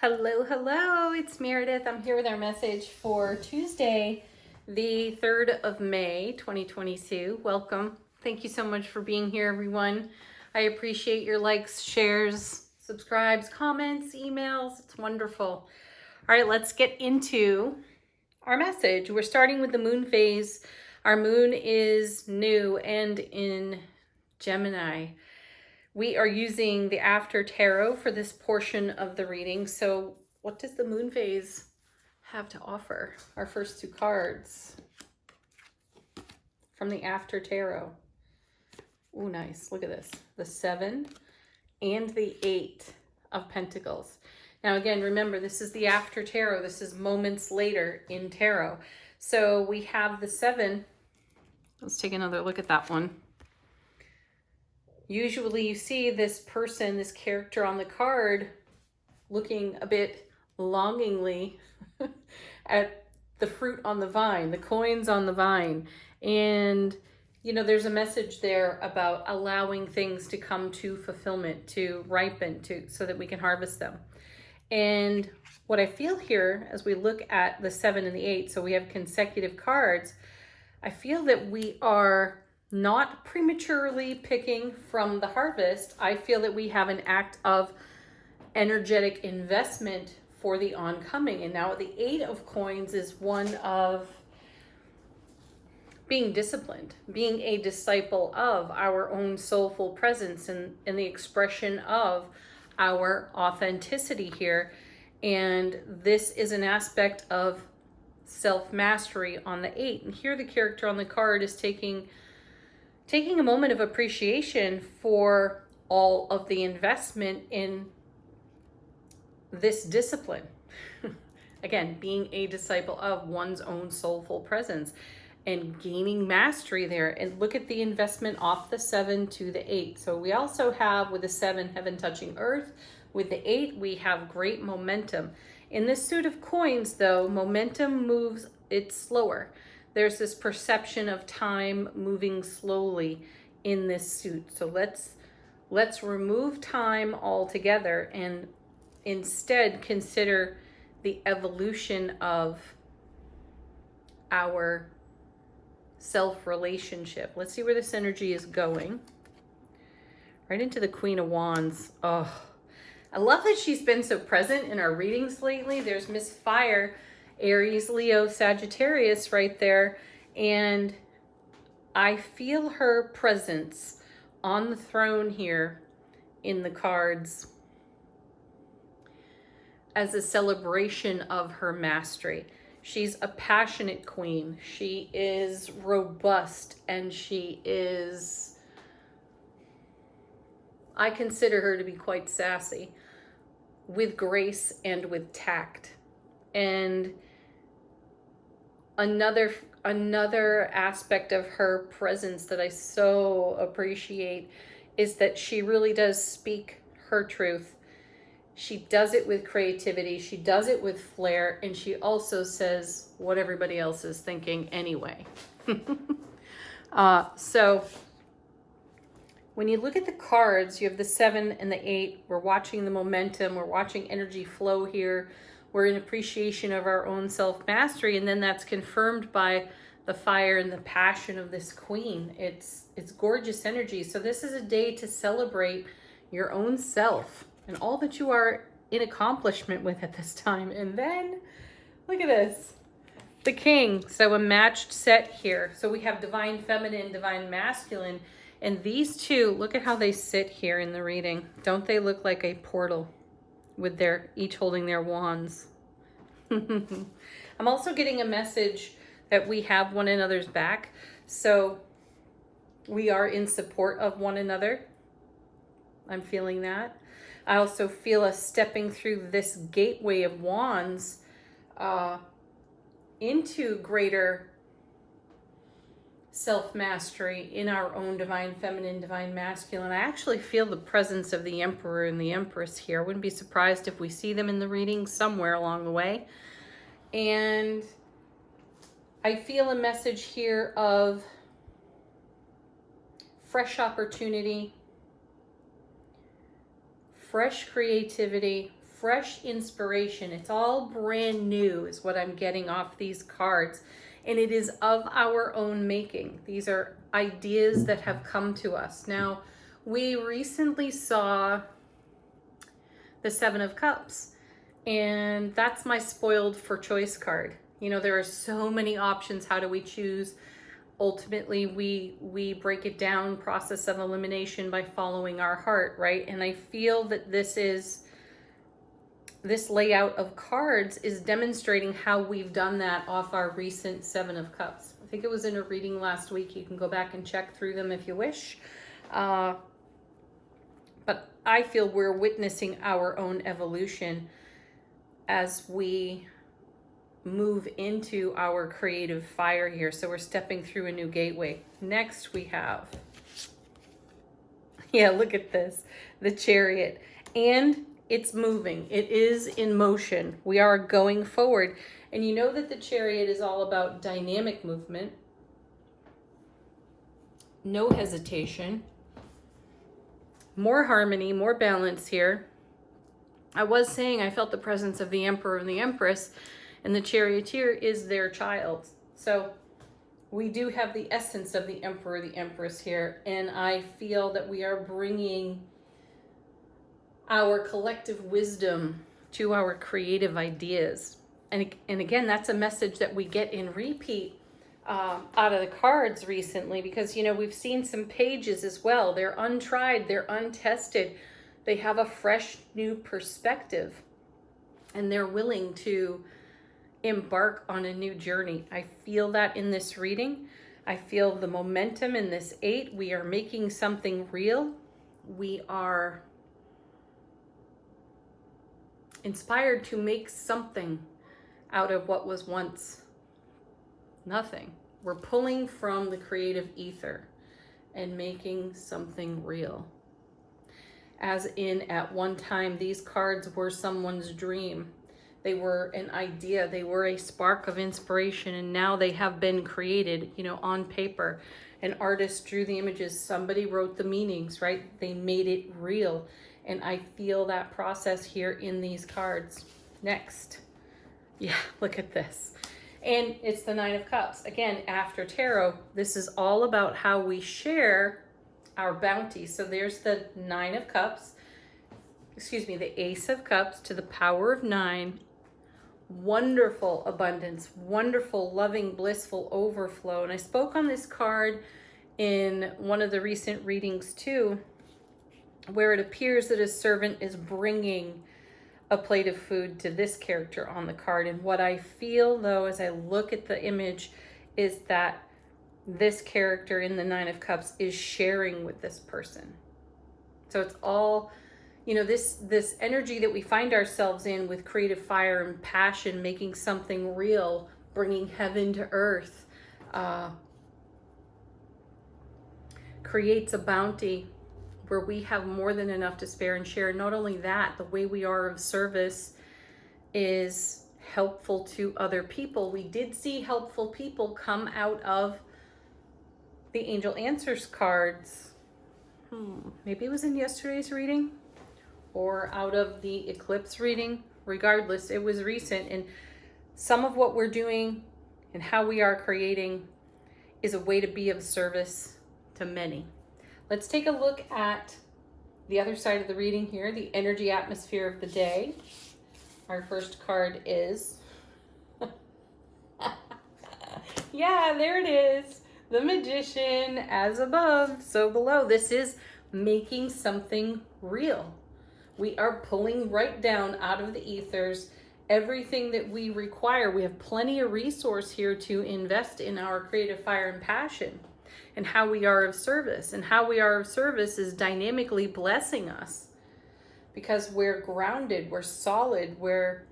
Hello, hello, it's Meredith. I'm here with our message for Tuesday, the 3rd of May, 2022. Welcome. Thank you so much for being here, everyone. I appreciate your likes, shares, subscribes, comments, emails. It's wonderful. All right, let's get into our message. We're starting with the moon phase. Our moon is new and in Gemini. We are using the After Tarot for this portion of the reading. So what does the moon phase have to offer? Our first two cards from the After Tarot. Ooh, nice. Look at this. The 7 and the 8 of Pentacles. Now, again, remember, this is the After Tarot. This is moments later in Tarot. So we have the 7. Let's take another look at that one. Usually you see this person, this character on the card looking a bit longingly at the fruit on the vine, the coins on the vine. And, you know, there's a message there about allowing things to come to fulfillment, to ripen, so that we can harvest them. And what I feel here as we look at the 7 and the 8, so we have consecutive cards, I feel that we are not prematurely picking from the harvest. I feel that we have an act of energetic investment for the oncoming. And now the 8 of coins is one of being disciplined, being a disciple of our own soulful presence and the expression of our authenticity here. And this is an aspect of self-mastery on the 8. And here the character on the card is taking a moment of appreciation for all of the investment in this discipline. Again, being a disciple of one's own soulful presence and gaining mastery there. And look at the investment off the 7 to the 8. So we also have with the 7, heaven touching earth. With the 8, we have great momentum. In this suit of coins, though, momentum moves, it's slower. There's this perception of time moving slowly in this suit. So let's remove time altogether and instead consider the evolution of our self-relationship. Let's see where this energy is going. Right into the Queen of Wands. Oh, I love that she's been so present in our readings lately. There's Miss Fire, Aries, Leo, Sagittarius right there. And I feel her presence on the throne here in the cards as a celebration of her mastery. She's a passionate queen. She is robust and she is, I consider her to be quite sassy, with grace and with tact. And another aspect of her presence that I so appreciate is that she really does speak her truth. She does it with creativity, she does it with flair, and she also says what everybody else is thinking anyway. So when you look at the cards, you have the 7 and the 8. We're watching the momentum, we're watching energy flow here. We're in appreciation of our own self-mastery, and then that's confirmed by the fire and the passion of this queen. It's gorgeous energy. So this is a day to celebrate your own self and all that you are in accomplishment with at this time. And then, look at this, the King. So a matched set here. So we have divine feminine, divine masculine, and these two, look at how they sit here in the reading. Don't they look like a portal? With their each holding their wands. I'm also getting a message that we have one another's back. So we are in support of one another. I'm feeling that. I also feel us stepping through this gateway of wands into greater self-mastery in our own divine feminine, divine masculine. I actually feel the presence of the Emperor and the Empress here. I wouldn't be surprised if we see them in the reading somewhere along the way. And I feel a message here of fresh opportunity, fresh creativity, fresh inspiration. It's all brand new is what I'm getting off these cards. And it is of our own making. These are ideas that have come to us. Now, we recently saw the Seven of Cups, and that's my spoiled for choice card. You know, there are so many options. How do we choose? Ultimately, we break it down, process of elimination, by following our heart, right? And I feel that this layout of cards is demonstrating how we've done that off our recent Seven of Cups. I think it was in a reading last week. You can go back and check through them if you wish. But I feel we're witnessing our own evolution as we move into our creative fire here. So we're stepping through a new gateway. Next we have, yeah, look at this, the Chariot. And it's moving. It is in motion. We are going forward. And you know that the Chariot is all about dynamic movement, no hesitation, more harmony, more balance here. I was saying I felt the presence of the Emperor and the Empress, and the Charioteer is their child. So we do have the essence of the Emperor, the Empress here, and I feel that we are bringing our collective wisdom to our creative ideas. And again, that's a message that we get in repeat out of the cards recently, because, you know, we've seen some pages as well. They're untried, they're untested. They have a fresh new perspective, and they're willing to embark on a new journey. I feel that in this reading. I feel the momentum in this 8. We are making something real. We are inspired to make something out of what was once nothing. We're pulling from the creative ether and making something real. As in, at one time, these cards were someone's dream. They were an idea. They were a spark of inspiration, and now they have been created, you know, on paper. An artist drew the images. Somebody wrote the meanings, right? They made it real. And I feel that process here in these cards. Next. Yeah, look at this. And it's the Nine of Cups. Again, after tarot, this is all about how we share our bounty. So there's the Nine of Cups. Excuse me, the Ace of Cups to the power of 9. Wonderful abundance, wonderful, loving, blissful overflow. And I spoke on this card in one of the recent readings too, where it appears that a servant is bringing a plate of food to this character on the card. And what I feel, though, as I look at the image, is that this character in the Nine of Cups is sharing with this person. So it's all, you know, this energy that we find ourselves in with creative fire and passion, making something real, bringing heaven to earth, creates a bounty where we have more than enough to spare and share. Not only that, the way we are of service is helpful to other people. We did see helpful people come out of the Angel Answers cards. Maybe it was in yesterday's reading or out of the eclipse reading. Regardless, it was recent. And some of what we're doing and how we are creating is a way to be of service to many. Let's take a look at the other side of the reading here, the energy atmosphere of the day. Our first card is, yeah, there it is. The Magician, as above, so below. This is making something real. We are pulling right down out of the ethers everything that we require. We have plenty of resource here to invest in our creative fire and passion and how we are of service. And how we are of service is dynamically blessing us because we're grounded, we're solid, we're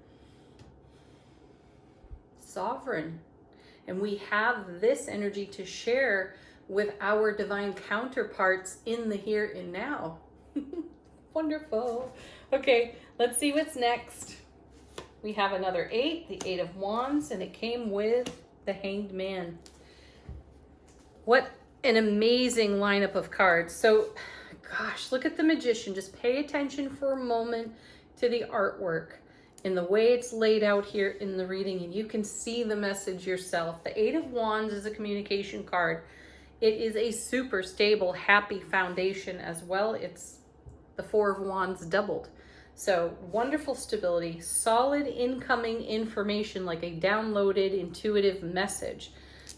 sovereign. And we have this energy to share with our divine counterparts in the here and now. Wonderful. Okay, let's see what's next. We have another 8, the 8 of Wands, and it came with the Hanged Man. What an amazing lineup of cards. So, gosh, look at the Magician. Just pay attention for a moment. to the artwork in the way it's laid out here in the reading, and you can see the message yourself. The Eight of Wands is a communication card. It is a super stable, happy foundation as well. It's the Four of Wands doubled. So wonderful stability, solid incoming information, like a downloaded intuitive message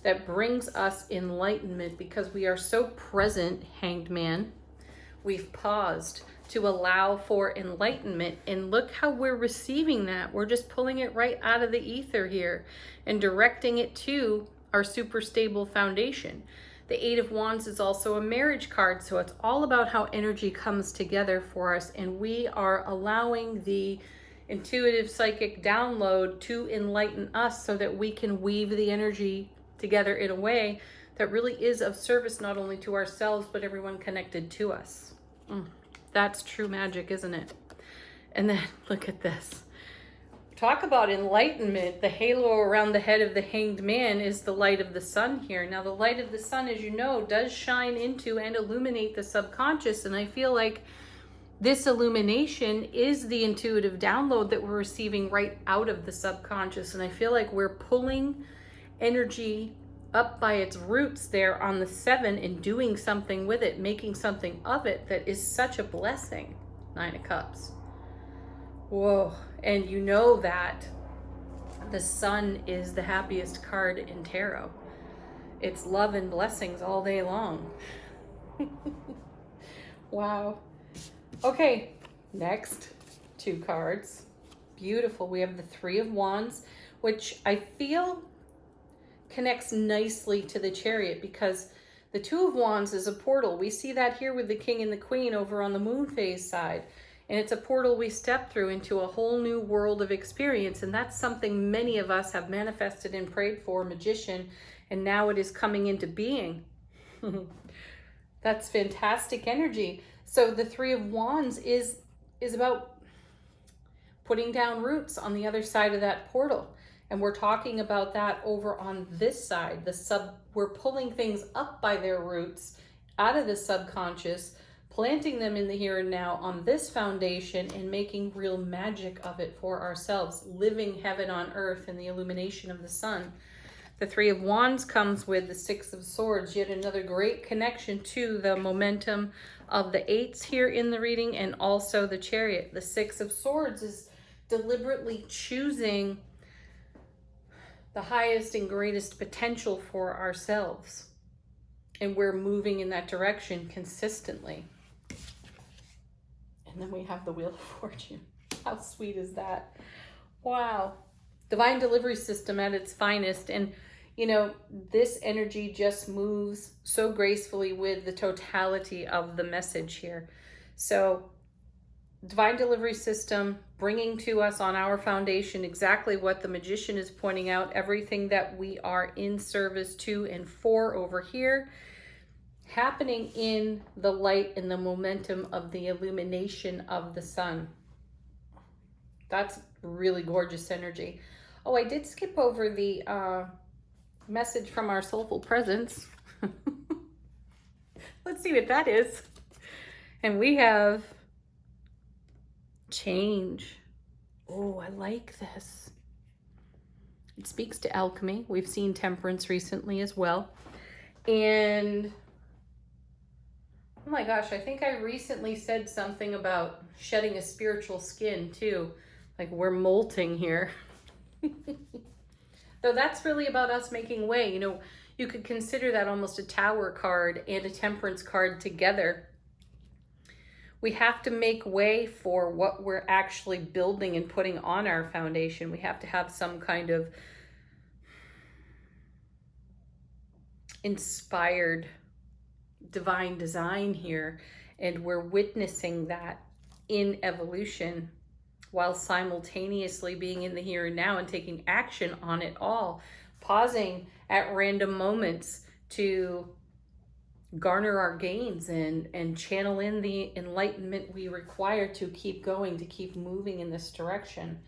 that brings us enlightenment because we are so present, Hanged Man. We've paused to allow for enlightenment, and look how we're receiving that. We're just pulling it right out of the ether here and directing it to our super stable foundation. The Eight of Wands is also a marriage card, so it's all about how energy comes together for us, and we are allowing the intuitive psychic download to enlighten us so that we can weave the energy together in a way that really is of service not only to ourselves but everyone connected to us. That's true magic, isn't it? And then look at this. Talk about enlightenment. The halo around the head of the Hanged Man is the light of the sun here. Now, the light of the sun, as you know, does shine into and illuminate the subconscious. And I feel like this illumination is the intuitive download that we're receiving right out of the subconscious. And I feel like we're pulling energy up by its roots there on the 7 and doing something with it, making something of it that is such a blessing. 9 of Cups. Whoa. And you know that the sun is the happiest card in tarot. It's love and blessings all day long. Wow. Okay, next 2 cards. Beautiful. We have the Three of Wands, which I feel connects nicely to the Chariot because the Two of Wands is a portal. We see that here with the King and the Queen over on the moon phase side. And it's a portal we step through into a whole new world of experience. And that's something many of us have manifested and prayed for, Magician, and now it is coming into being. That's fantastic energy. So the Three of Wands is about putting down roots on the other side of that portal. And we're talking about that over on this side. We're pulling things up by their roots out of the subconscious, planting them in the here and now on this foundation and making real magic of it for ourselves, living heaven on earth in the illumination of the sun. The Three of Wands comes with the Six of Swords, yet another great connection to the momentum of the 8s here in the reading, and also the Chariot. The Six of Swords is deliberately choosing the highest and greatest potential for ourselves. And we're moving in that direction consistently. And then we have the Wheel of Fortune. How sweet is that? Wow. Divine delivery system at its finest. And, you know, this energy just moves so gracefully with the totality of the message here. So, divine delivery system bringing to us on our foundation exactly what the Magician is pointing out, everything that we are in service to and for over here, happening in the light and the momentum of the illumination of the sun. That's really gorgeous energy. Oh, I did skip over the message from our soulful presence. Let's see what that is. And we have change. Oh, I like this. It speaks to alchemy. We've seen temperance recently as well. And oh my gosh, I think I recently said something about shedding a spiritual skin too. Like we're molting here. Though that's really about us making way. You know, you could consider that almost a Tower card and a Temperance card together. We have to make way for what we're actually building and putting on our foundation. We have to have some kind of inspired divine design here. And we're witnessing that in evolution while simultaneously being in the here and now and taking action on it all. Pausing at random moments to garner our gains and channel in the enlightenment we require to keep going, to keep moving in this direction.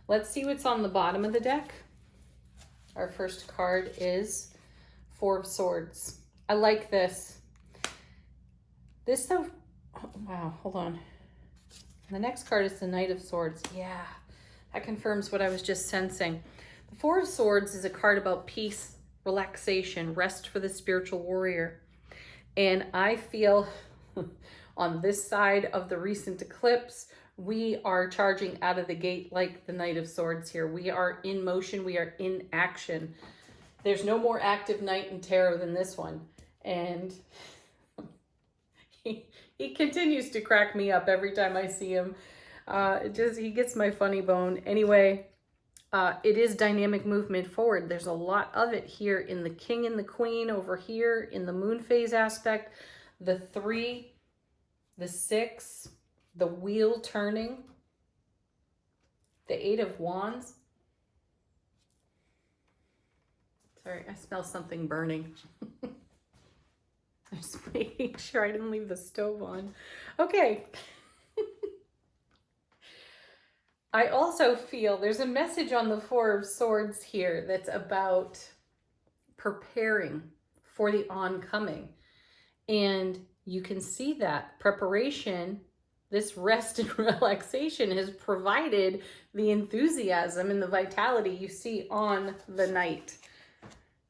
Let's see what's on the bottom of the deck. Our first card is Four of Swords. I like this. This though, oh, wow, hold on. The next card is the Knight of Swords. Yeah, that confirms what I was just sensing. The Four of Swords is a card about peace, relaxation, rest for the spiritual warrior. And I feel on this side of the recent eclipse, we are charging out of the gate like the Knight of Swords here. We are in motion. We are in action. There's no more active knight in tarot than this one. And he continues to crack me up every time I see him. He gets my funny bone. Anyway, it is dynamic movement forward. There's a lot of it here in the King and the Queen over here in the moon phase aspect. The 3, the 6, the wheel turning, the 8 of Wands. Sorry, I smell something burning. I'm just making sure I didn't leave the stove on. Okay. I also feel there's a message on the Four of Swords here that's about preparing for the oncoming. And you can see that preparation, this rest and relaxation has provided the enthusiasm and the vitality you see on the Knight.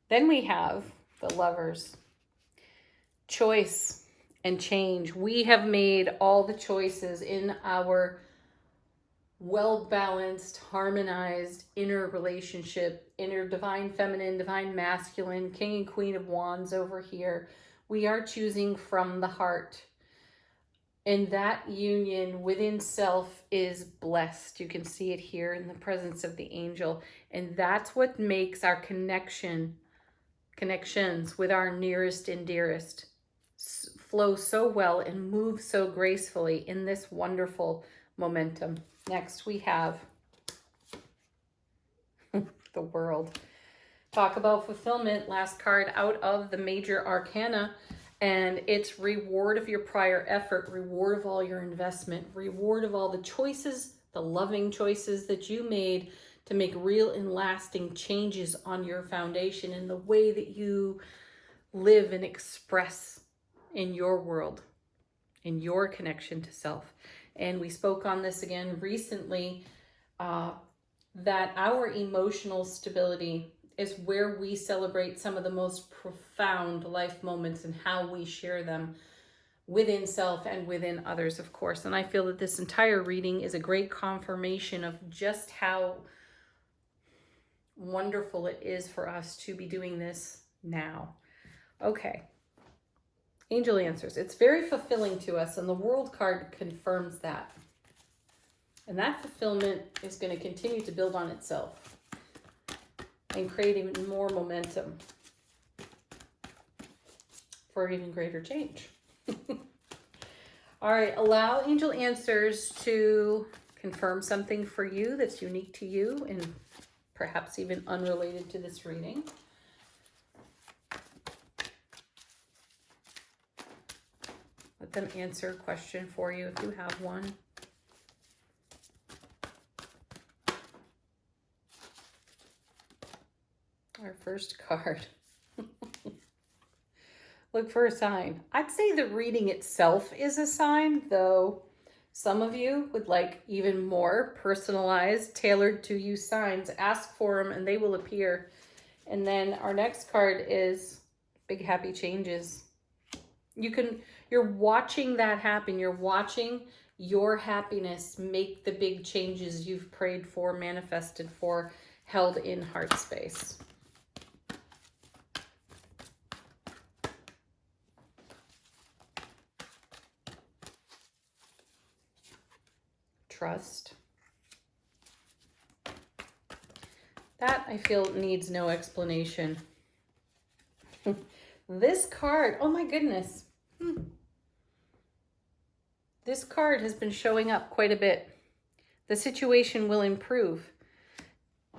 Then we have the Lovers. Choice and change. We have made all the choices in our well-balanced, harmonized inner relationship, inner divine feminine, divine masculine, King and Queen of Wands over here. We are choosing from the heart. And that union within self is blessed. You can see it here in the presence of the angel. And that's what makes our connections with our nearest and dearest flow so well and move so gracefully in this wonderful momentum. Next we have the World. Talk about fulfillment, last card out of the major arcana, and it's reward of your prior effort, reward of all your investment, reward of all the choices, the loving choices that you made to make real and lasting changes on your foundation in the way that you live and express in your world, in your connection to self. And we spoke on this again recently, that our emotional stability is where we celebrate some of the most profound life moments and how we share them within self and within others, of course. And I feel that this entire reading is a great confirmation of just how wonderful it is for us to be doing this now. Okay. Angel answers. It's very fulfilling to us, and the World card confirms that. And that fulfillment is going to continue to build on itself and create even more momentum for even greater change. All right, allow Angel Answers to confirm something for you that's unique to you and perhaps even unrelated to this reading. Let them answer a question for you if you have one. Our first card. Look for a sign. I'd say the reading itself is a sign, though some of you would like even more personalized, tailored to you signs. Ask for them and they will appear. And then our next card is big happy changes. You're watching that happen. You're watching your happiness make the big changes you've prayed for, manifested for, held in heart space. Trust. That I feel needs no explanation. This card, oh my goodness. This card has been showing up quite a bit. The situation will improve.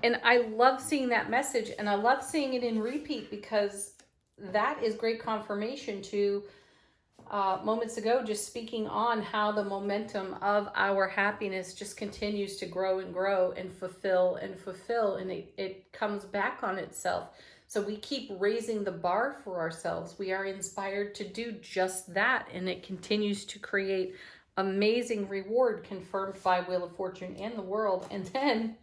And I love seeing that message, and I love seeing it in repeat because that is great confirmation to moments ago, just speaking on how the momentum of our happiness just continues to grow and grow and fulfill, and it comes back on itself. So we keep raising the bar for ourselves. We are inspired to do just that, and it continues to create amazing reward confirmed by Wheel of Fortune and the world. And then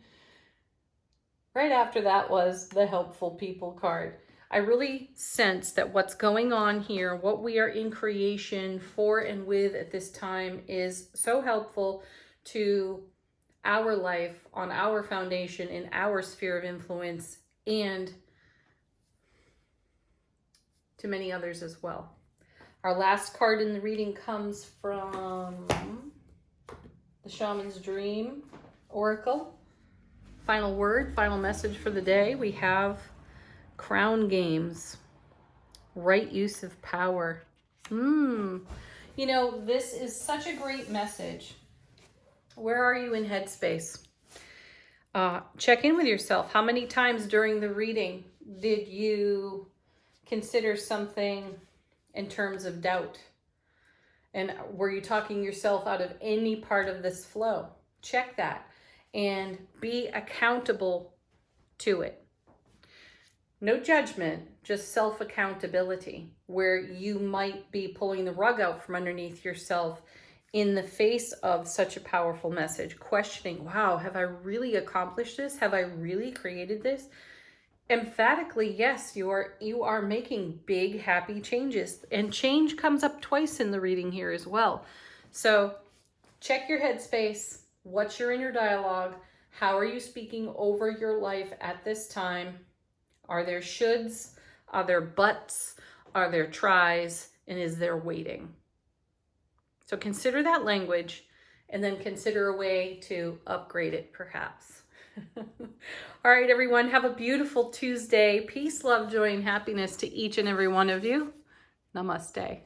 right after that was the helpful people card. I really sense that what's going on here, what we are in creation for and with at this time, is so helpful to our life, on our foundation, in our sphere of influence, and to many others as well. Our last card in the reading comes from the Shaman's Dream Oracle. Final word, final message for the day. We have Crown Games, right use of power. You know, this is such a great message. Where are you in headspace? Check in with yourself. How many times during the reading did you consider something in terms of doubt? And were you talking yourself out of any part of this flow? Check that and be accountable to it. No judgment, just self-accountability, where you might be pulling the rug out from underneath yourself in the face of such a powerful message, questioning, wow, have I really accomplished this? Have I really created this? Emphatically, yes, you are making big, happy changes. And change comes up twice in the reading here as well. So check your headspace. What's your inner dialogue? How are you speaking over your life at this time? Are there shoulds? Are there buts? Are there tries? And is there waiting? So consider that language, and then consider a way to upgrade it, perhaps. All right, everyone, have a beautiful Tuesday. Peace, love, joy, and happiness to each and every one of you. Namaste.